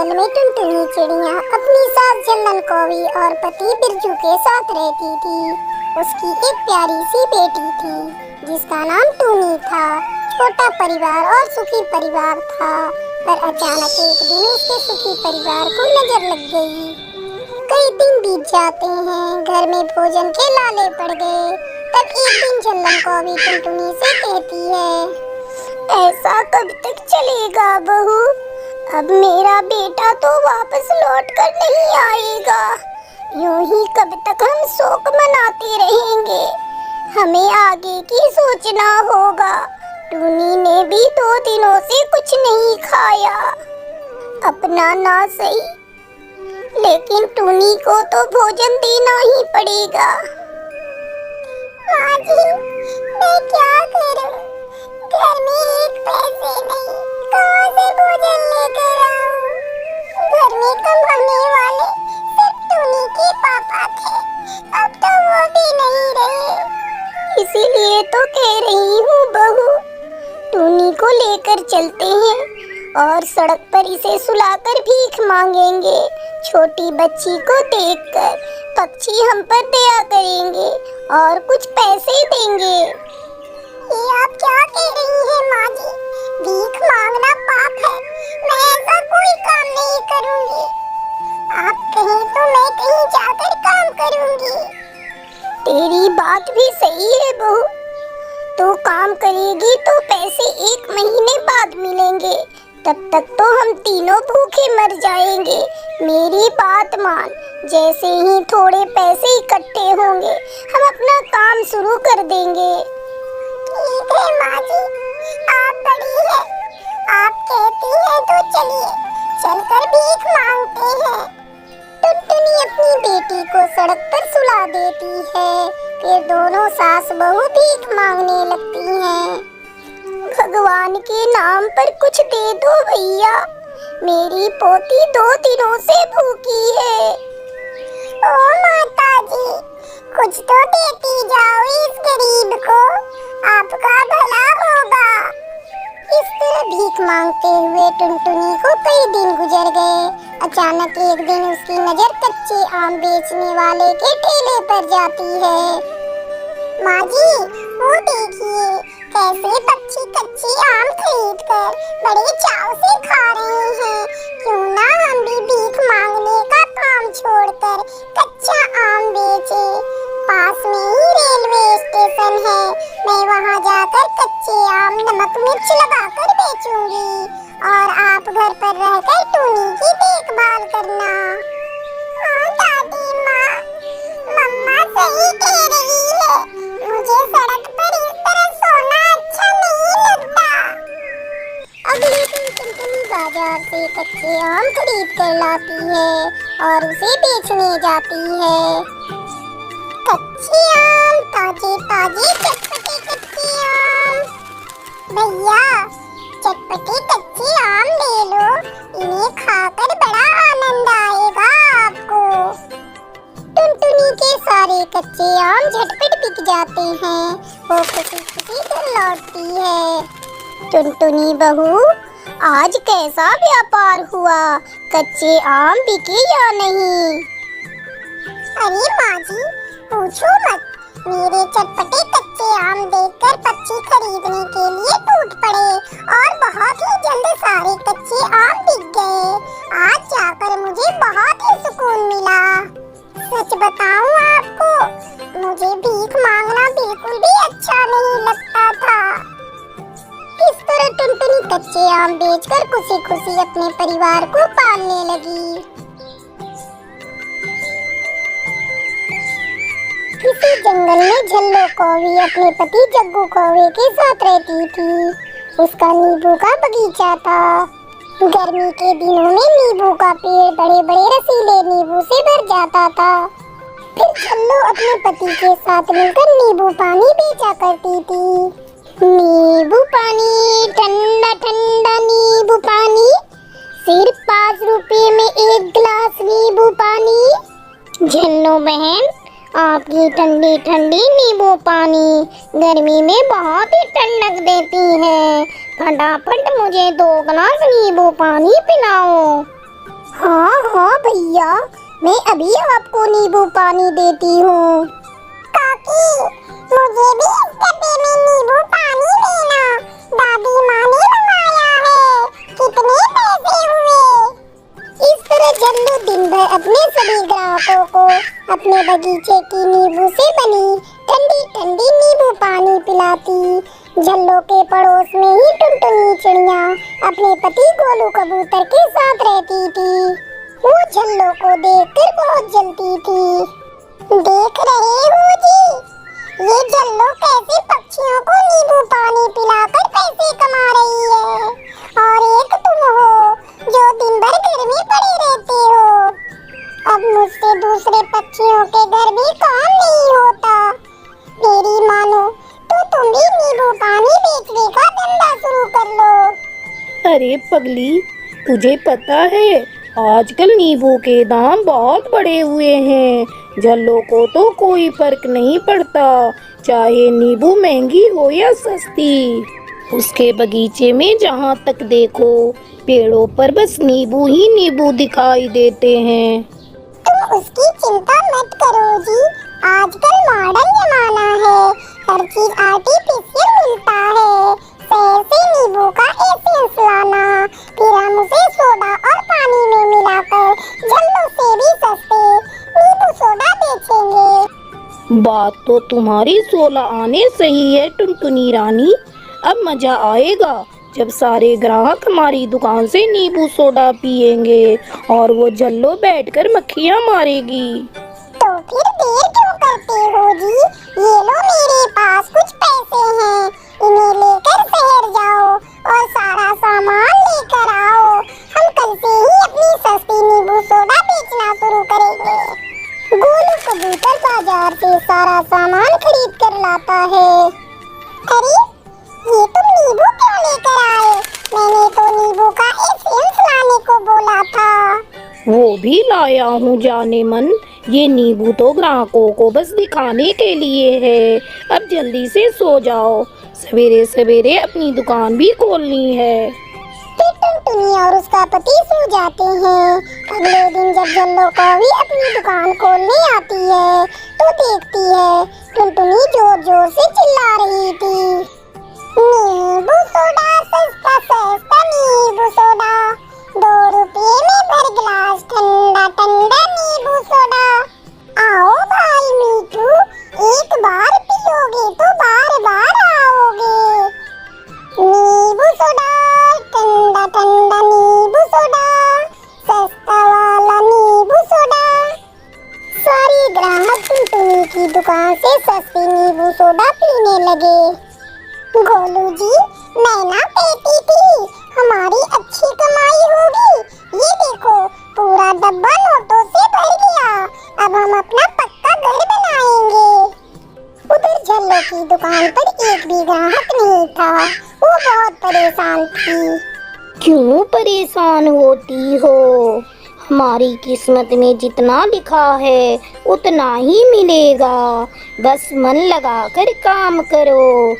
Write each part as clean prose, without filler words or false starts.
जंगल में टुनटुनी चिड़िया अपनी सास जलन कौवी और पति बिरजू के साथ रहती थी। उसकी एक प्यारी सी बेटी थी जिसका नाम टूनी था। छोटा परिवार और सुखी परिवार था, पर अचानक एक दिन उसके सुखी परिवार को नजर लग गई। कई दिन बीत जाते हैं, घर में भोजन के लाले पड़ गए। तब एक दिन जलन कौवी टुनटुनी से कहती है, ऐसा कब तक चलेगा बहू? अब मेरा बेटा तो वापस लौट कर नहीं आएगा। यूं ही कब तक हम शोक मनाते रहेंगे? हमें आगे की सोचना होगा। टूनी ने भी 2 दिनों से कुछ नहीं खाया। अपना ना सही, लेकिन टूनी को तो भोजन देना ही पड़ेगा। माँ जी, मैं क्या करूं? घर में एक पैसे नहीं, कहाँ से भोजन लेकर आऊं? घर में कमाने वाले सिर्फ टूनी के पापा थे, अब तो वो भी नहीं रहे। इसीलिए तो कह रही हूँ बहू, टूनी को लेकर चलते हैं और सड़क पर इसे सुलाकर भीख मांगेंगे। छोटी बच्ची को देखकर पक्षी हम पर दया करेंगे और कुछ पैसे देंगे। ये आप क्या कह रही हैं माँ जी? भीख मांगना पाप है। मैं ऐसा कोई काम नहीं करूँगी। आप कहें तो मैं कहीं जाकर काम करूँगी। तेरी बात भी सही है बहू। तो काम करेगी तो पैसे 1 महीने बाद मिलेंगे। तब तक तो हम तीनों भूखे मर जाएंगे। मेरी बात मान, जैसे ही थोड़े पैसे इकट्ठे होंगे हम अपना काम शुरू कर देंगे। ठीक है माँ जी, आप बड़ी है, आप कहती है तो चलिए, चलकर भीख मांगते हैं। टुनटुनी अपनी बेटी को सड़क पर सुला देती है, फिर दोनों सास बहू भीख मांगने लगती हैं। भगवान के नाम पर कुछ दे दो भैया, मेरी पोती 2 दिनों से भूखी है। ओ माता जी, कुछ तो देती जाओ इस गरीब को, आपका भला होगा। इस तरह भीख मांगते हुए टुनटुनी को कई दिन गुजर गए। अचानक एक दिन उसकी नजर कच्चे आम बेचने वाले के ठेले पर जाती है। माँ जी, वो देखिए कैसे पक्षी कच्चे आम खरीदकर बड़े चाव से खा रहे हैं। क्यों ना हम भी भीख मांगने का काम छोड़कर कच्चा आम बेचे। पास में ही रेलवे स्टेशन है, मैं वहाँ जाकर कच्चे आम नमक मिर्च लगाकर बेचूंगी और आप घर पर रहकर टूनी की देखभाल करना। हाँ दादी माँ, मम्मा सही कह रही है, मुझे सड़क पर इस तरह सोना अच्छा नहीं लगता। अगले दिन टुनटुनी बाजार से कच्चे आम खरीद कर लाती है और उसे बेचने जाती है। कच्चे आम, ताजे ताजे चटपटे कच्चे आम। भैया, चटपटे कच्चे आम ले लो, इन्हें खाकर बड़ा आनंद आएगा आपको। टुनटुनी के सारे कच्चे आम झटपट बिक जाते हैं, वो खुशी खुशी घर लौटती है। टुनटुनी बहू, आज कैसा व्यापार हुआ? कच्चे आम बिके या नहीं? अरे माँ जी, पूछो मत, मेरे चटपटे कच्चे आम देखकर पक्षी खरीदने के लिए टूट पड़े और बहुत ही जल्द सारे कच्चे आम बिक गए। आज जाकर मुझे बहुत ही सुकून मिला। सच बताऊं आपको, मुझे भीख मांगना बिल्कुल भी अच्छा नहीं लगता था। इस तरह टुनटुनी कच्चे आम बेचकर खुशी खुशी अपने परिवार को पालने लगी। किसी जंगल में झल्लो कौवी अपने पति जग्गू कौवे के साथ रहती थी। उसका नींबू का बगीचा था। गर्मी के दिनों में नींबू का पेड़ बड़े बड़े रसीले नींबू से भर जाता था। फिर झल्लो अपने पति के साथ मिलकर नींबू पानी बेचा करती थी। नींबू पानी, ठंडा ठंडा नींबू पानी, सिर्फ 5 रुपए में 1 गिलास नींबू पानी। झल्लो बहन, आपकी ठंडी ठंडी नींबू पानी गर्मी में बहुत ही ठंडक देती है। फटाफट मुझे 2 गिलास नींबू पानी पिलाओ। हाँ हाँ भैया, मैं अभी आपको नींबू पानी देती हूँ। काकी, मुझे भी इस डब्बे में नींबू पानी देना। दादी माँ ने मंगाया है। कितने पैसे हुए? इस तरह जल्लू दिन भर अपने सभी ग्राहकों को अपने बगीचे की नींबू से बनी ठंडी ठंडी नींबू पानी पिलाती। जल्लो के पड़ोस में ही टुनटुनी चिड़िया अपने पति गोलू कबूतर के साथ रहती थी। वो जल्लो को देखकर बहुत जलती थी। देख रहे हो जी, ये जल्लो कैसे पक्षियों को नींबू पानी पिलाकर पैसे कमा रही है, और एक तुम हो जो दिन भर घर में पड़े रहते हो। अब मुझसे दूसरे पक्षियों के घर भी काम नहीं होता। मेरी मानो तो तुम भी नींबू पानी बेचने का धंधा शुरू कर लो। अरे पगली, तुझे पता है आजकल नींबू के दाम बहुत बढ़े हुए हैं। जल्लों को तो कोई फर्क नहीं पड़ता, चाहे नींबू महंगी हो या सस्ती। उसके बगीचे में जहाँ तक देखो पेड़ों पर बस नींबू ही नींबू दिखाई देते हैं। तुम उसकी चिंता मत करो जी, आजकल मॉडर्न जमाना है, हर चीज आर्टिफिशियल मिलता है। शहर से नींबू का एसेंस लाना, फिर हम उसे सोडा और पानी में मिलाकर जल्लों से भी सस्ते नींबू सोडा बेचेंगे। बात तो तुम्हारी 16 आने सही है टुनटुनी रानी। अब मजा आएगा जब सारे ग्राहक हमारी दुकान से नींबू सोडा पिएंगे और वो जल्लो बैठकर मक्खियाँ मारेगी। तो फिर देर क्यों करते हो जी? ये लो, मेरे पास कुछ पैसे हैं, इन्हें लेकर शहर जाओ और सारा सामान लेकर आओ। हम कल से ही अपनी सस्ती नींबू सोडा बेचना शुरू करेंगे। गोलू कबूतर बाजार से सारा सामान खरीद कर लाता है। अरे, ये तुम नींबू क्यों लेकर आए? मैंने तो नींबू का एसेंस लाने को बोला था। वो भी लाया हूँ जाने मन, ये नींबू तो ग्राहकों को बस दिखाने के लिए है। अब जल्दी से सो जाओ, सवेरे सवेरे अपनी दुकान भी खोलनी है। फिर टुनटुनी और उसका पति सो जाते हैं। अगले दिन जब जल्लो कौवी अपनी दुकान खोलने आती है तो देखती है टुनटुनी जोर जोर से चिल्ला रही थी, नींबू सोडा सस्ता सस्ता नींबू सोडा, 2 रुपये में भर गिलास ठंडा ठंडा नींबू सोडा। आओ भाई मीठू, एक बार पियोगे तो बार बार आओगे। नींबू सोडा, ठंडा ठंडा नींबू सोडा, सस्ता वाला नींबू सोडा। सारे ग्राहक टुनटुनी की दुकान से सस्ती नींबू सोडा पीने लगे। गोलू जी, मैं ना कहती थी हमारी अच्छी कमाई होगी। ये देखो, पूरा डब्बा नोटों से भर गया। अब हम अपना पक्का घर बनाएंगे। उधर जल्लो की दुकान पर एक भी ग्राहक नहीं था। वो बहुत परेशान थी। क्यों परेशान होती हो? हमारी किस्मत में जितना लिखा है उतना ही मिलेगा, बस मन लगाकर काम करो।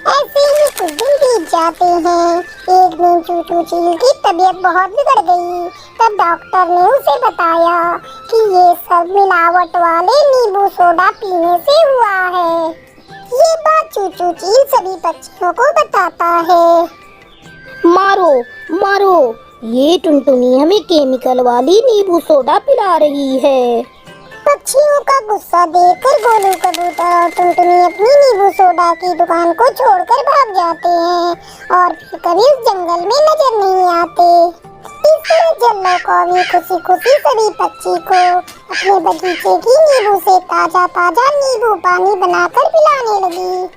ऐसे ही कुछ दिन बीत जाते हैं। एक दिन चूचू चील की तबीयत बहुत बिगड़ गई। तब डॉक्टर ने उसे बताया कि ये सब मिलावट वाले नींबू सोडा पीने से हुआ है। ये बात चूचू चील सभी पक्षियों को बताता है। मारो मारो, ये टुनटुनी हमें केमिकल वाली नींबू सोडा पिला रही है। पक्षियों का गुस्सा देखकर गोलू कबूतर और टुनटुनी अपनी नींबू सोडा की दुकान को छोड़कर भाग जाते हैं और फिर कभी उस जंगल में नजर नहीं आते। इस तरह जल्लो कौवी खुशी खुशी सभी पक्षी को अपने बगीचे की नींबू से ताजा ताजा नींबू पानी बनाकर पिलाने लगी।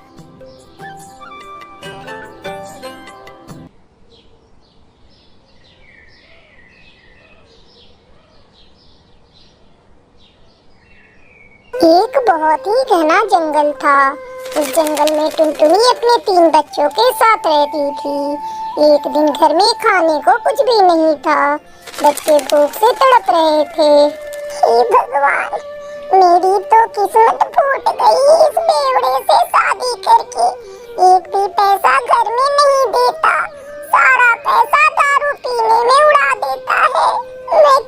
एक बहुत ही घना जंगल था। उस जंगल में टुनटुनी अपने 3 बच्चों के साथ रहती थी। एक दिन घर में खाने को कुछ भी नहीं था। बच्चे भूख से तड़प रहे थे। हे भगवान, मेरी तो किस्मत फूट गई इस बेवड़े से शादी करके। एक भी पैसा घर में नहीं देता, सारा पैसा दारू पीने में उड़ा देता है। मैं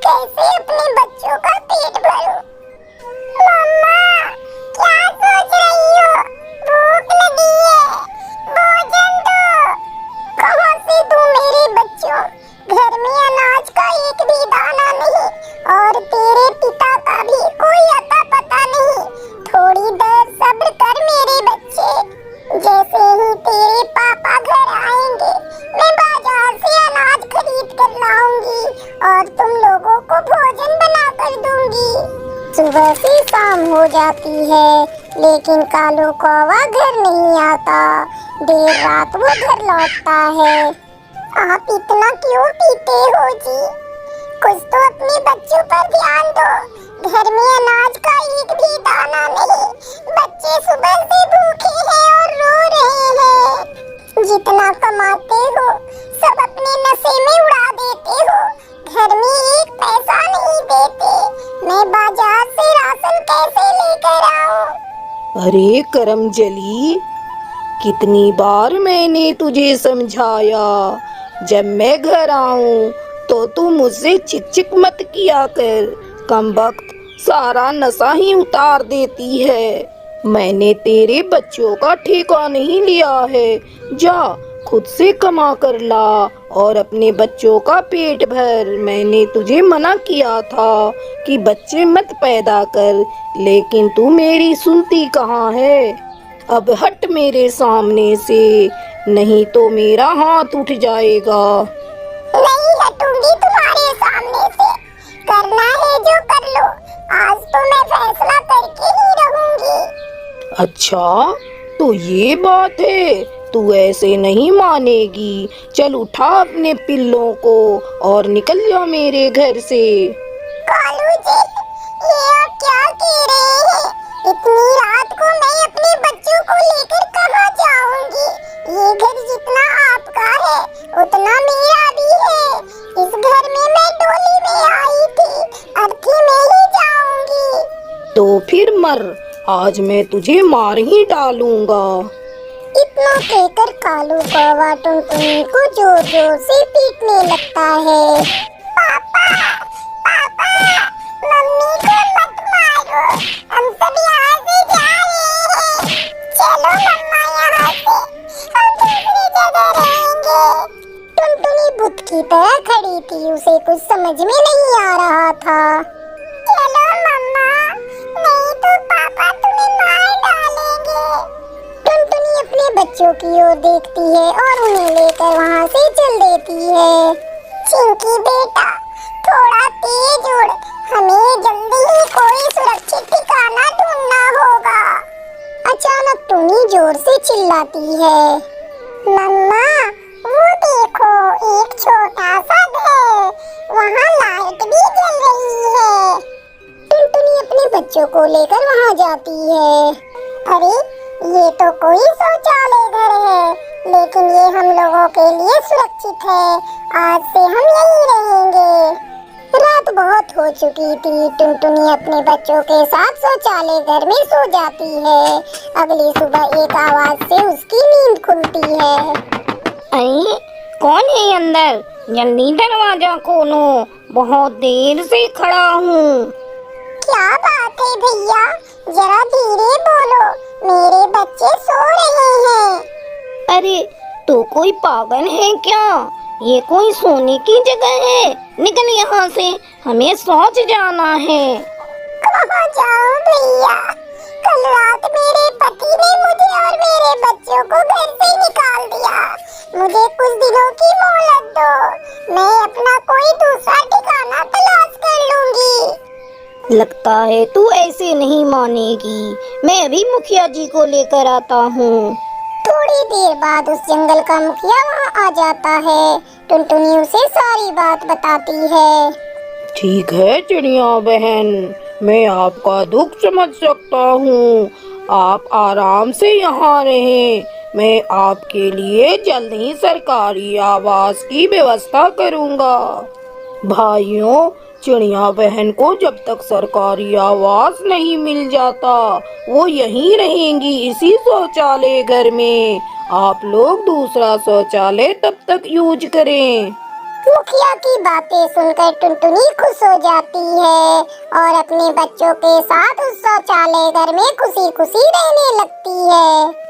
घर में अनाज का एक भी दाना नहीं और तेरे पिता का भी कोई अता पता नहीं। थोड़ी देर सब्र कर मेरे बच्चे। जैसे ही तेरे पापा घर आएंगे मैं बाजार से अनाज खरीद कर लाऊंगी और तुम लोगों को भोजन बना कर दूंगी। सुबह से शाम हो जाती है लेकिन कालू कौवा घर नहीं आता। देर रात वो घर लौटता है। आप इतना क्यों पीते हो जी? कुछ तो अपने बच्चों पर ध्यान दो। घर में अनाज का एक भी दाना नहीं। बच्चे सुबह से भूखे हैं और रो रहे हैं। जितना कमाते हो सब अपने नशे में उड़ा देते हो। घर में एक पैसा नहीं देते। मैं बाजार से राशन कैसे लेकर आऊं? अरे करमजली, कितनी बार मैंने तुझे समझाया, जब मैं घर आऊं तो तू मुझसे चिक चिक मत किया कर। कमबख्त सारा नशा ही उतार देती है। मैंने तेरे बच्चों का ठेका नहीं लिया है। जा खुद से कमा कर ला और अपने बच्चों का पेट भर। मैंने तुझे मना किया था कि बच्चे मत पैदा कर, लेकिन तू मेरी सुनती कहाँ है। अब हट मेरे सामने से, नहीं तो मेरा हाथ उठ जाएगा। नहीं हटूंगी तुम्हारे सामने से। करना है जो कर लो। आज तो मैं फैसला करके ही रहूंगी। अच्छा, तो ये बात है, तू ऐसे नहीं मानेगी। चल उठा अपने पिल्लों को और निकल जा मेरे घर से। कालू जी, ये आप क्या कह रहे हैं? इतनी रात को मैं अपने बच्चों को लेकर कहाँ जाऊंगी? ये घर जितना आपका है उतना मेरा भी है। इस घर में मैं डोली में आई थी, अर्थी में ही जाऊंगी। तो फिर मर, आज मैं तुझे मार ही डालूंगा। इतना कहकर कालू कौवा टुनटुनी को जोर जोर से पीटने लगता है। पापा, पापा, मम्मी को मत मारो, हम सब यहाँ से जा रहे हैं। चलो मम्मा यहाँ से, हम दूसरी जगह रहेंगे। टुनटुनी बुत की तरह खड़ी थी, उसे कुछ समझ में नहीं आ रहा था। चलो मम्मा, नहीं तो पापा तुम्हें मार डालेंगे। टुनटुनी अपने बच्चों की ओर देखती है और उन्हें लेकर वहाँ से चल देती है। चिंकी बेटा, थोड़ा तेज उड़, हमें जल्दी ही कोई सुरक्षित ठिकाना ढूंढना होगा। अचानक टुनी जोर से चिल्लाती है, मम्मा वो देखो, एक छोटा सा घर, वहाँ लाइट भी जल रही है। टुनटुनी अपने बच्चों को लेकर वहाँ जाती है। अरे ये तो कोई शौचालय घर है, लेकिन ये हम लोगों के लिए सुरक्षित है। आज से हम यहीं रहेंगे। रात बहुत हो चुकी थी। टुनटुनी अपने बच्चों के साथ शौचालय घर में सो जाती है। अगली सुबह एक आवाज से उसकी नींद खुलती है। अरे कौन है अंदर? जल्दी दरवाजा खोलो, बहुत देर से खड़ा हूँ। क्या बात है भैया, जरा धीरे बोलो, मेरे बच्चे सो रहे हैं। अरे तू कोई पागल है क्या? ये कोई सोने की जगह है? निकल यहाँ से, हमें शौच जाना है। कहाँ जाऊँ भैया? कल रात मेरे पति ने मुझे और मेरे बच्चों को घर से निकाल दिया। मुझे कुछ दिनों की मोहलत दो, मैं अपना कोई दूसरा ठिकाना तलाश कर लूंगी। लगता है तू ऐसे नहीं मानेगी। मैं अभी मुखिया जी को लेकर आता हूँ। थोड़ी देर बाद उस जंगल का मुखिया वहाँ आ जाता है। टुनटुनी उसे सारी बात बताती है। ठीक है चिड़िया बहन, मैं आपका दुख समझ सकता हूँ। आप आराम से यहाँ रहें। मैं आपके लिए जल्द ही सरकारी आवास की व्यवस्था करूँगा। भाइयों, चिड़िया बहन को जब तक सरकारी आवास नहीं मिल जाता, वो यहीं रहेंगी इसी शौचालय घर में। आप लोग दूसरा शौचालय तब तक यूज करें। मुखिया की बातें सुनकर टुनटुनी खुश हो जाती है और अपने बच्चों के साथ उस शौचालय घर में खुशी खुशी रहने लगती है।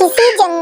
किसी जंगल